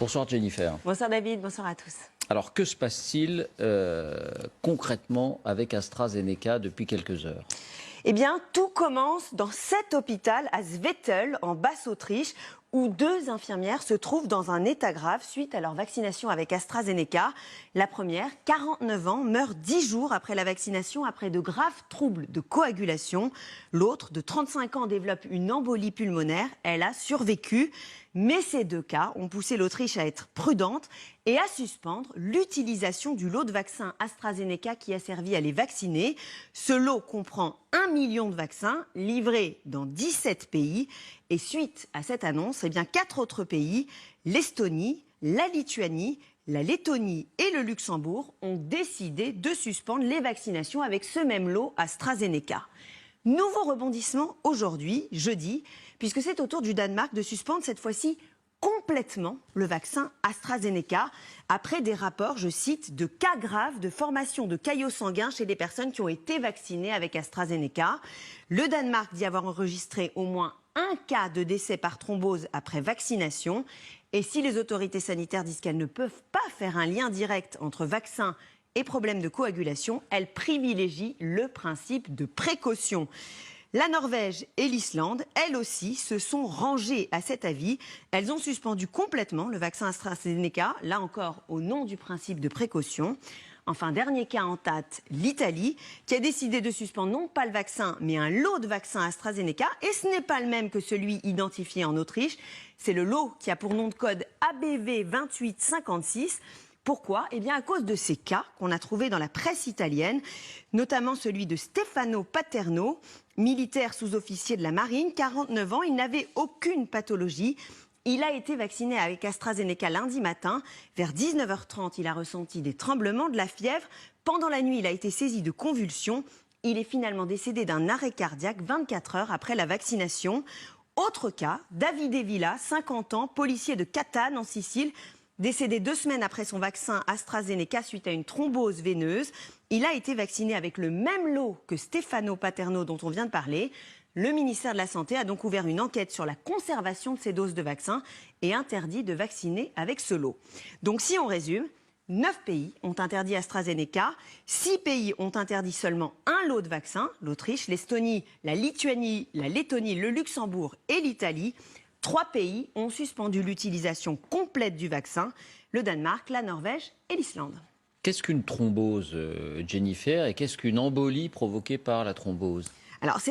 Bonsoir Jennifer. Bonsoir David, bonsoir à tous. Alors que se passe-t-il concrètement avec AstraZeneca depuis quelques heures? Eh bien, tout commence dans cet hôpital à Zwettl, en Basse-Autriche, où 2 infirmières se trouvent dans un état grave suite à leur vaccination avec AstraZeneca. La première, 49 ans, meurt 10 jours après la vaccination après de graves troubles de coagulation. L'autre, de 35 ans, développe une embolie pulmonaire. Elle a survécu. Mais ces 2 cas ont poussé l'Autriche à être prudente et à suspendre l'utilisation du lot de vaccins AstraZeneca qui a servi à les vacciner. Ce lot comprend 1 million de vaccins livrés dans 17 pays. Et suite à cette annonce, 4 autres pays, l'Estonie, la Lituanie, la Lettonie et le Luxembourg, ont décidé de suspendre les vaccinations avec ce même lot AstraZeneca. Nouveau rebondissement aujourd'hui, jeudi, puisque c'est au tour du Danemark de suspendre cette fois-ci complètement le vaccin AstraZeneca, après des rapports, je cite, de cas graves de formation de caillots sanguins chez les personnes qui ont été vaccinées avec AstraZeneca. Le Danemark dit avoir enregistré au moins 1 cas de décès par thrombose après vaccination. Et si les autorités sanitaires disent qu'elles ne peuvent pas faire un lien direct entre vaccin et problèmes de coagulation, elles privilégient le principe de précaution. La Norvège et l'Islande, elles aussi, se sont rangées à cet avis. Elles ont suspendu complètement le vaccin AstraZeneca, là encore au nom du principe de précaution. Enfin, dernier cas en tête, l'Italie, qui a décidé de suspendre non pas le vaccin, mais un lot de vaccins AstraZeneca. Et ce n'est pas le même que celui identifié en Autriche. C'est le lot qui a pour nom de code ABV 2856. Pourquoi ? Eh bien, à cause de ces cas qu'on a trouvés dans la presse italienne, notamment celui de Stefano Paterno, militaire sous-officier de la marine, 49 ans, il n'avait aucune pathologie. Il a été vacciné avec AstraZeneca lundi matin. Vers 19h30, il a ressenti des tremblements, de la fièvre. Pendant la nuit, il a été saisi de convulsions. Il est finalement décédé d'un arrêt cardiaque 24 heures après la vaccination. Autre cas, Davide Villa, 50 ans, policier de Catane en Sicile, décédé 2 semaines après son vaccin AstraZeneca suite à une thrombose veineuse. Il a été vacciné avec le même lot que Stefano Paterno dont on vient de parler. Le ministère de la Santé a donc ouvert une enquête sur la conservation de ces doses de vaccins et interdit de vacciner avec ce lot. Donc si on résume, 9 pays ont interdit AstraZeneca, 6 pays ont interdit seulement un lot de vaccins, l'Autriche, l'Estonie, la Lituanie, la Lettonie, le Luxembourg et l'Italie. 3 pays ont suspendu l'utilisation complète du vaccin, le Danemark, la Norvège et l'Islande. Qu'est-ce qu'une thrombose, Jennifer, et qu'est-ce qu'une embolie provoquée par la thrombose? Alors, c'est